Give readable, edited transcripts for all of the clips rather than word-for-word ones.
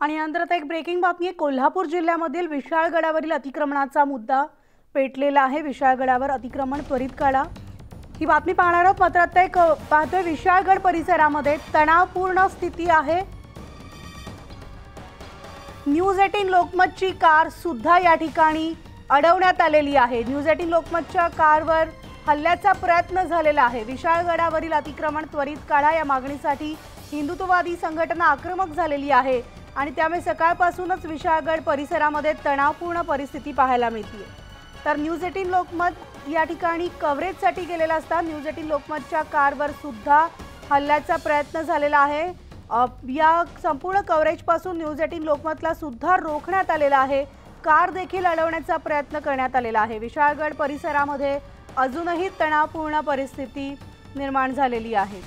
आणि नंतर एक ब्रेकिंग बातमी आहे। कोल्हापूर जिल्ह्यामधील विशाळगडावरील अतिक्रमणाचा मुद्दा पेटलेला आहे। विशाळगडावर अतिक्रमण त्वरित काढा, ही बातमी पाहणार आहोत। मात्र आता एक पाहतोय विशाळगड परिसरामध्ये तणावपूर्ण स्थिती आहे। न्यूज 18 लोकमतची कार सुद्धा या ठिकाणी अडवण्यात आलेली आहे। न्यूज 18 लोकमतच्या कारवर हल्ल्याचा प्रयत्न झालेला आहे। विशाळगडावरील अतिक्रमण त्वरित काढा या मागणीसाठी हिंदुत्ववादी संघटना आक्रमक झालेली आहे आणि त्यामुळे सकाळपासूनच विशाळगड परिसरामध्ये तणावपूर्ण परिस्थिती पाहायला मिळते। तर न्यूज 18 लोकमत या ठिकाणी कव्हरेजसाठी गेलेला असता न्यूज 18 लोकमतच्या कारवर सुद्धा हल्ल्याचा प्रयत्न झालेला आहे। या संपूर्ण कव्हरेजपासून न्यूज 18 लोकमतला सुद्धा रोखण्यात आलेला आहे। कार देखील अडवण्याचा प्रयत्न करण्यात आलेला आहे। विशाळगड परिसरामध्ये अजूनही तणावपूर्ण परिस्थिती निर्माण झालेली आहे।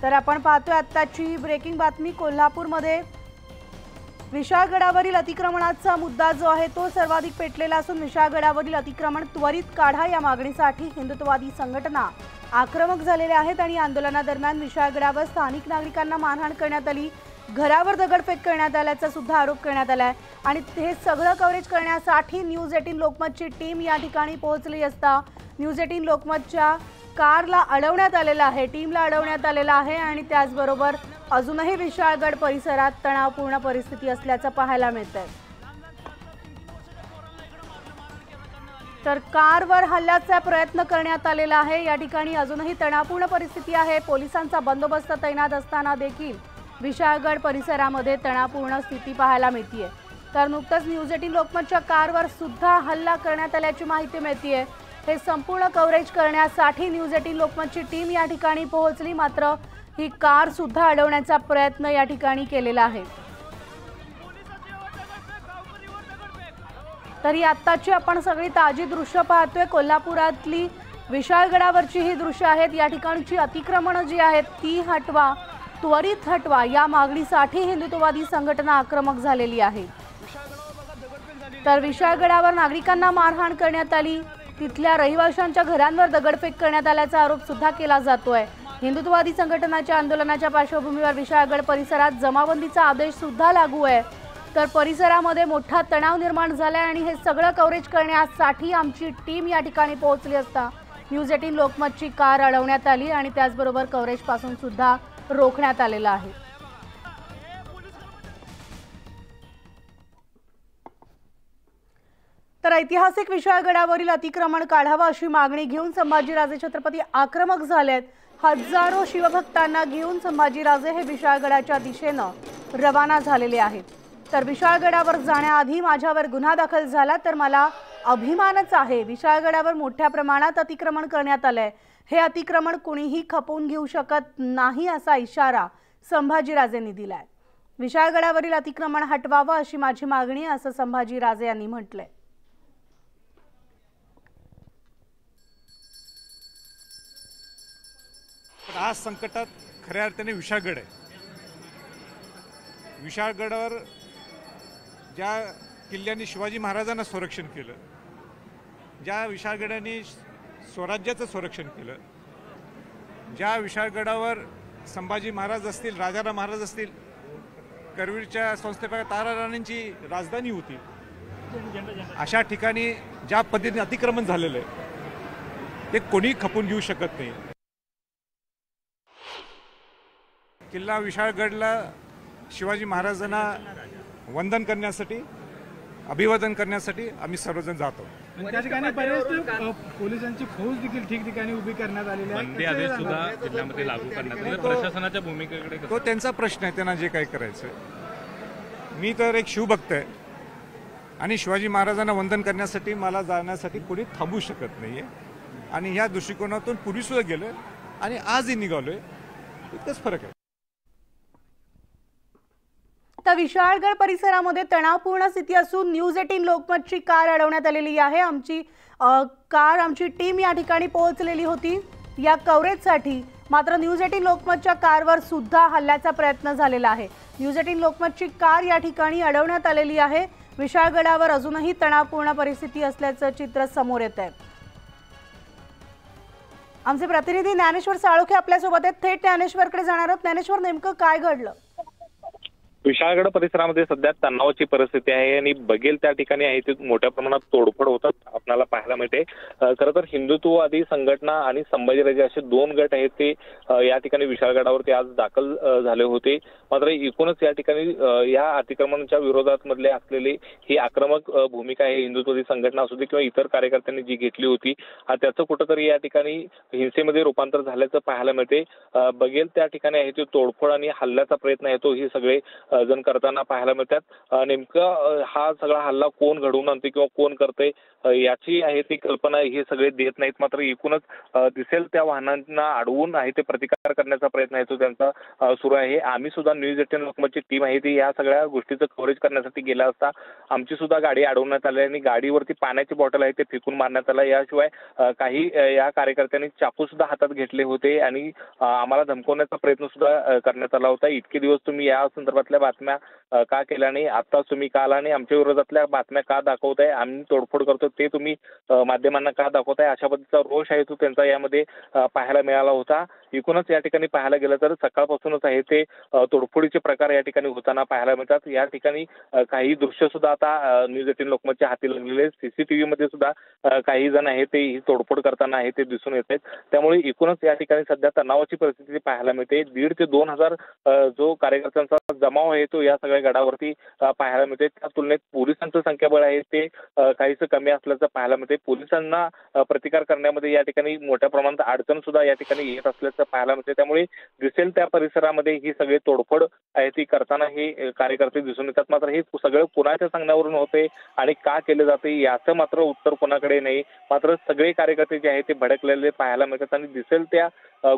तर आपण पाहतोय आत्ताची ब्रेकिंग बातमी। कोल्हापूरमध्ये विशाळगडावरील अतिक्रमणाचा मुद्दा जो आहे तो सर्वाधिक पेटलेला असून विशाळगडावरील अतिक्रमण त्वरित काढा या मागणीसाठी हिंदुत्ववादी संघटना आक्रमक झालेल्या आहेत आणि आंदोलनादरम्यान विशाळगडावर स्थानिक नागरिकांना मारहाण करण्यात आली, घरावर दगडफेक करण्यात आल्याचा सुद्धा आरोप करण्यात आलाय। आणि हे सगळं कव्हरेज करण्यासाठी न्यूज 18 लोकमतची टीम या ठिकाणी पोहोचली असता न्यूज 18 लोकमतच्या कारला अडवण्यात आलेला आहे, टीमला अडवण्यात आलेला आहे आणि त्याचबरोबर अजूनही विशाळगड परिसरात तणावपूर्ण परिस्थिती असल्याचं पाहायला मिळतंय। तर कारवर हल्ल्याचा प्रयत्न करण्यात आलेला आहे। या ठिकाणी अजूनही तणावपूर्ण परिस्थिती आहे। पोलिसांचा बंदोबस्त तैनात असताना देखील विशाळगड परिसरामध्ये तणावपूर्ण स्थिती पाहायला मिळते। तर नुकतंच न्यूज 18 लोकमतच्या कारवर सुद्धा हल्ला करण्यात आल्याची माहिती मिळते। हे संपूर्ण कव्हरेज करण्यासाठी न्यूज 18 लोकमतची टीम या ठिकाणी पोहोचली, मात्र ही कार सुद्धा अडवण्याचा प्रयत्न या ठिकाणी केलेला आहे। तरी आत्ताची आपण सगळी ताजी दृश्य पाहतोय। कोल्हापुरातली विशाळगडावरची ही दृश्य आहेत। या ठिकाणची अतिक्रमणं जी आहेत ती हटवा, त्वरित हटवा या मागणीसाठी हिंदुत्ववादी संघटना आक्रमक झालेली आहे। तर विशाळगडावर नागरिकांना मारहाण करण्यात आली, तिथल्या रहिवाशांच्या घरांवर दगडफेक करण्यात आल्याचा आरोप सुद्धा केला जातोय। हिंदुत्ववादी संघटनाच्या आंदोलनाच्या पार्श्वभूमीवर विशाळगड परिसरात जमावबंदीचा आदेश सुद्धा लागू आहे। तर परिसरामध्ये मोठा तणाव निर्माण झालाय आणि हे सगळं कव्हरेज करण्यासाठी आमची टीम या ठिकाणी पोहोचली असता न्यूज 18 लोकमतची कार अडवण्यात आली आणि त्याचबरोबर कव्हरेजपासून सुद्धा रोखण्यात आलेलं आहे। तर ऐतिहासिक विशाळगडावरील अतिक्रमण काढावं अशी मागणी घेऊन संभाजीराजे छत्रपती आक्रमक झालेत। हजारो शिवभक्तांना घेऊन संभाजीराजे हे विशाळगडाच्या दिशेनं रवाना झालेले आहेत। तर विशाळगडावर जाण्याआधी माझ्यावर गुन्हा दाखल झाला तर मला अभिमानच आहे। विशाळगडावर मोठ्या प्रमाणात अतिक्रमण करण्यात आलंय, हे अतिक्रमण कुणीही खपवून घेऊ शकत नाही असा इशारा संभाजीराजेंनी दिलाय। विशाळगडावरील अतिक्रमण हटवावं अशी माझी मागणी आहे असं संभाजीराजे यांनी म्हटलंय। आज संकटात खऱ्या अर्थाने विशाळगड आहे। विशाळगडावर ज्या किल्ल्याने शिवाजी महाराजांना संरक्षण केलं, ज्या विशाळगडाने स्वराज्याचं संरक्षण केलं, ज्या विशाळगडावर संभाजी महाराज असतील, राजाराम महाराज असतील, करवीरच्या संस्थापक तारा राणींची राजधानी होती, अशा ठिकाणी ज्या पद्धतीने अतिक्रमण झालेलं आहे ते कोणी खपून घेऊ शकत नाही। किल्ला विशाळगडला शिवाजी महाराजांना वंदन करण्यासाठी, अभिवादन करण्यासाठी आम्ही सर्वजण जातो। त्या ठिकाणी पोलिसांची फौज देखील ठिकठिकाणी उभी करण्यात आलेली आहे। बंदी आदेश सुद्धा जिल्ह्यामध्ये लागू करण्यात आले। प्रशासनाच्या भूमिकेकडे तो त्यांचा प्रश्न आहे, त्यांना जे काही करायचं। मी तर एक शिवभक्त आहे आणि शिवाजी महाराजांना वंदन करण्यासाठी मला जाण्यासाठी कोणी थांबू शकत नाहीये आणि ह्या दृष्टिकोनातून पूर्वी सुद्धा गेलोय आणि आजही निघालोय, इतकंच फरक आहे। तर विशाळगड परिसरामध्ये तणावपूर्ण स्थिती असून न्यूज 18 लोकमतची कार अडवण्यात आलेली आहे। आमची टीम या ठिकाणी पोहोचलेली होती या कव्हरेजसाठी, मात्र न्यूज 18 लोकमतच्या कारवर सुद्धा हल्ल्याचा प्रयत्न झालेला आहे। न्यूज 18 लोकमतची कार या ठिकाणी अडवण्यात आलेली आहे। विशाळगडावर अजूनही तणावपूर्ण परिस्थिती असल्याचं चित्र समोर येत आहे। आमचे प्रतिनिधी ज्ञानेश्वर साळोखे आपल्यासोबत आहेत, थेट ज्ञानेश्वरकडे जाणार आहोत। ज्ञानेश्वर, नेमकं काय घडलं? विशाळगड परिसरामध्ये सध्या तणावाची परिस्थिती आहे आणि बघेल त्या ठिकाणी आहे ते मोठ्या प्रमाणात तोडफोड होतात आपल्याला पाहायला मिळते। खरं तर हिंदुत्ववादी संघटना आणि संभाजीराजे असे दोन गट आहेत ते या ठिकाणी विशाळगडावरती आज दाखल झाले होते। मात्र एकूणच या ठिकाणी या अतिक्रमणाच्या विरोधात मधले असलेली ही आक्रमक भूमिका आहे हिंदुत्ववादी संघटना असू दे किंवा इतर कार्यकर्त्यांनी जी घेतली होती त्याचं कुठंतरी या ठिकाणी हिंसेमध्ये रूपांतर झाल्याचं पाहायला मिळते। बघेल त्या ठिकाणी आहे ते तोडफोड आणि हल्ल्याचा प्रयत्न आहे तो ही सगळे जण करताना पाहायला मिळतात। नेमका हा सगळा हल्ला कोण घडवून आणते किंवा कोण करते याची आहे ती कल्पना हे सगळे देत नाहीत। मात्र एकूणच दिसेल त्या वाहनांना अडवून आहे ते प्रतिकार करण्याचा प्रयत्न आहे तो त्यांचा सुरू आहे। आम्ही सुद्धा न्यूज 18 लोकमतची टीम आहे ती या सगळ्या गोष्टीचं कव्हरेज करण्यासाठी गेला असता आमची सुद्धा गाडी अडवण्यात आली आणि गाडीवरती पाण्याची बॉटल आहे ते फेकून मारण्यात आलं। याशिवाय काही या कार्यकर्त्यांनी चाकू सुद्धा हातात घेतले होते आणि आम्हाला धमकवण्याचा प्रयत्न सुद्धा करण्यात आला होता। इतके दिवस तुम्ही या संदर्भातल्या बातम्या का केल्या नाही, आता तुम्ही का आला नाही, आमच्या विरोधातल्या बातम्या का दाखवताय, आम्ही तोडफोड करतो ते तुम्ही माध्यमांना का दाखवताय, अशा पद्धतीचा रोष आहे तो त्यांचा यामध्ये पाहायला मिळाला होता। एकूणच या ठिकाणी पाहायला गेलं तर सकाळपासूनच आहे ते तोडफोडीचे प्रकार या ठिकाणी होताना पाहायला मिळतात। या ठिकाणी काही दृश्य सुद्धा आता न्यूज 18 लोकमतच्या हाती लागलेले सीसीटीव्ही मध्ये सुद्धा काही जण आहे ते ही तोडफोड करताना आहे ते दिसून येत आहेत। त्यामुळे एकूणच या ठिकाणी सध्या तणावाची परिस्थिती पाहायला मिळते। 1,500 ते 2,000 जो कार्यकर्त्यांचा जमाव आहे तो या सगळ्या गडावरती पाहायला मिळते। त्या तुलनेत पोलिसांचं संख्याबळ आहे ते काहीसं कमी असल्याचं पाहायला मिळते। पोलिसांना प्रतिकार करण्यामध्ये या ठिकाणी मोठ्या प्रमाणात अडचण सुद्धा या ठिकाणी येत असल्याचं पाहायला मिळते। त्यामुळे दिसेल त्या परिसरामध्ये ही सगळे तोडफोड आहे ती करताना हे कार्यकर्ते दिसून येतात। मात्र हे सगळं कुणाच्या सांगण्यावरून होते आणि का केले जाते याचं मात्र उत्तर कोणाकडे नाही। मात्र सगळे कार्यकर्ते जे आहेत ते भडकलेले पाहायला मिळतात आणि दिसेल त्या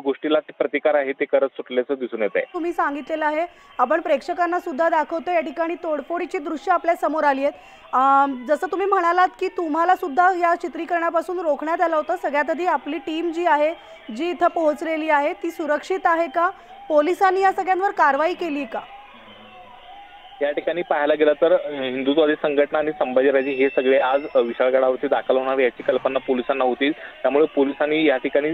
गोष्टीला ते प्रतिकार आहे ते करत सुटल्याचं दिसून येत आहे। तुम्ही सांगितलेलं आहे, आपण प्रेक्षकांना सुद्धा दाखवतो या ठिकाणी तोडफोडीची दृश्य आपल्या समोर आली आहेत। जसं तुम्ही म्हणालात की तुम्हाला सुद्धा या चित्रीकरणापासून रोखण्यात आलं होतं। सगळ्यात आधी आपली टीम जी आहे जी इथं पोहोचलेली आहे ती सुरक्षित आहे का, पोलिसांनी या सगळ्यांवर कारवाई केली का? या ठिकाणी पाहायला गेलं तर हिंदुत्ववादी संघटना आणि संभाजीराजे हे सगळे आज विशाळगडावरती दाखल होणार याची कल्पना पोलिसांना होती। त्यामुळे पोलिसांनी या ठिकाणी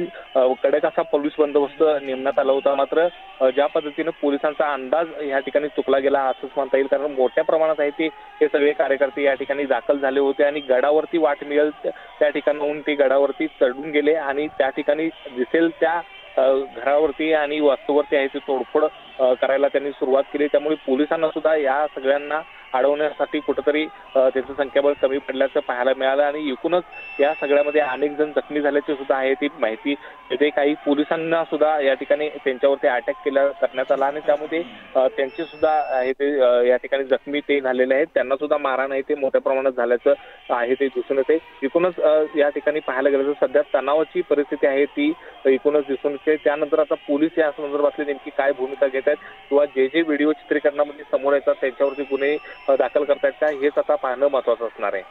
कडक असा पोलीस बंदोबस्त नेमण्यात आला होता। मात्र ज्या पद्धतीने पोलिसांचा अंदाज या ठिकाणी चुकला गेला असंच म्हणता येईल, कारण मोठ्या प्रमाणात आहे ते हे सगळे कार्यकर्ते या ठिकाणी दाखल झाले होते आणि गडावरती वाट मिळेल त्या ठिकाणाहून ते गडावरती चढून गेले आणि त्या ठिकाणी दिसेल त्या घरावरती आणि वास्तूवरती आहे ते तोडफोड करायला त्यांनी सुरुवात केली। त्यामुळे पोलिसांना सुद्धा या सगळ्यांना अडवण्यासाठी कुठेतरी त्याचं संख्याबळ कमी पडल्याचं पाहायला मिळालं आणि एकूणच या सगळ्यामध्ये अनेक जण जखमी झाल्याची सुद्धा आहे ती माहिती येते। काही पोलिसांना सुद्धा या ठिकाणी त्यांच्यावरती अटॅक करण्यात आला आणि त्यामध्ये त्यांचे सुद्धा आहे ते या ठिकाणी जखमी ते झालेले आहेत, त्यांना सुद्धा मारहाण आहे ते मोठ्या प्रमाणात झाल्याचं आहे ते दिसून येते। एकूणच या ठिकाणी पाहायला गेलं तर सध्या तणावाची परिस्थिती आहे ती एकूणच दिसून येते। त्यानंतर आता पोलीस या संदर्भातली नेमकी काय भूमिका घेत आहेत किंवा जे व्हिडिओ चित्रीकरणामध्ये समोर येतात त्यांच्यावरती गुन्हे दाखल करतायत का हेच आता पाहणं महत्त्वाचं असणार आहे।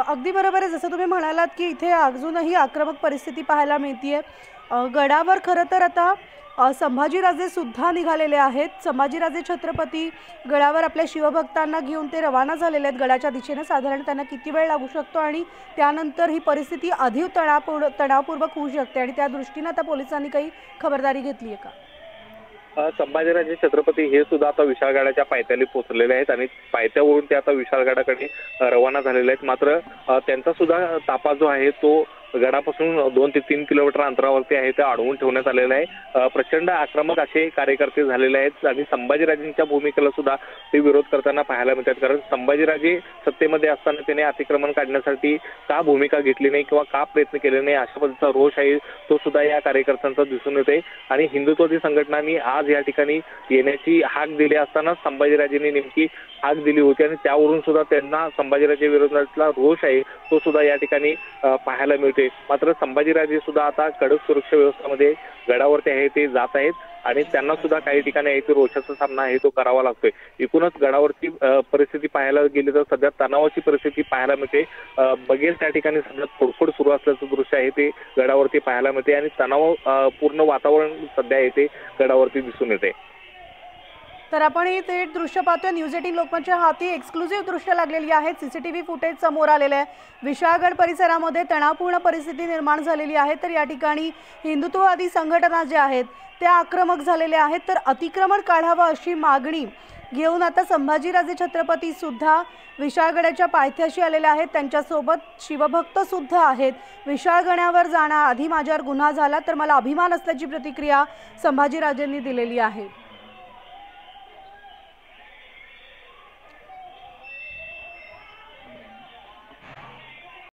अगदी बरोबर आहे, जसं तुम्ही म्हणालात की इथे अजूनही आक्रमक परिस्थिती पाहायला मिळतीये। गडावर खरं तर आता संभाजीराजे सुद्धा निघालेले आहेत। संभाजीराजे छत्रपती गडावर आपल्या शिवभक्तांना घेऊन ते रवाना झालेले आहेत गडाच्या दिशेने। साधारण त्यांना किती वेळ लागू शकतो आणि त्यानंतर ही परिस्थिती अधिक तणावपूर्वक होऊ शकते आणि त्या दृष्टीने आता पोलिसांनी काही खबरदारी घेतली आहे का? संभाजीराजे छत्रपती हे सुद्धा आता विशाळगडाच्या पायथ्याला पोहोचलेले आहेत आणि पायथ्यावरून ते आता विशाळगडाकडे रवाना झालेले आहेत। मात्र त्यांचा सुद्धा ताफा जो आहे तो गडापासून 2 ते 3 किलोमीटर अंतरावरती आहे ते अडवून ठेवण्यात आलेलं आहे। प्रचंड आक्रमक असे कार्यकर्ते झालेले आहेत आणि संभाजीराजेंच्या भूमिकेला सुद्धा ते विरोध करताना पाहायला मिळतात, कारण संभाजीराजे सत्तेमध्ये असताना त्याने अतिक्रमण काढण्यासाठी का भूमिका घेतली नाही किंवा का प्रयत्न केले नाही अशा पद्धतीचा रोष आहे तो सुद्धा या कार्यकर्त्यांचा दिसून येते। आणि हिंदुत्ववादी संघटनांनी आज या ठिकाणी येण्याची हाक दिली असताना संभाजीराजेंनी नेमकी हाक दिली होती आणि त्यावरून सुद्धा त्यांना संभाजीराजे विरोधातला रोष आहे तो सुद्धा या ठिकाणी पाहायला मिळते। मात्र संभाजीराजे सुद्धा आता कडक सुरक्षा व्यवस्थेमध्ये गडावरती आहे ते जात आहेत आणि त्यांना सुद्धा काही ठिकाणी आहे ते रोषाचा सामना आहे तो करावा लागतोय। एकूणच गडावरची परिस्थिती पाहायला गेली तर सध्या तणावाची परिस्थिती पाहायला मिळते। बघेल त्या ठिकाणी सध्या तोडफोड सुरू असल्याचं दृश्य आहे ते गडावरती पाहायला मिळते आणि तणाव पूर्ण वातावरण सध्या आहे ते गडावरती दिसून येते। तर आपण हे दृश्य पाहतोय, न्यूज 18 लोकमतच्या हाती एक्सक्लुझिव्ह दृश्य लागलेली आहेत। सीसीटीव्ही फुटेज समोर आलेले आहे। विशाळगड परिसरामध्ये तणावपूर्ण परिस्थिती निर्माण झालेली आहे। तर या ठिकाणी हिंदुत्ववादी संघटना ज्या आहेत त्या आक्रमक झालेल्या आहेत। तर अतिक्रमण काढावं अशी मागणी घेऊन आता संभाजीराजे छत्रपती सुद्धा विशाळगडाच्या पायथ्याशी आलेले आहेत। त्यांच्यासोबत शिवभक्त सुद्धा आहेत। विशाळगडावर जाण्याआधी माझ्यावर गुन्हा झाला तर मला अभिमान असल्याची प्रतिक्रिया संभाजीराजेंनी दिलेली आहे।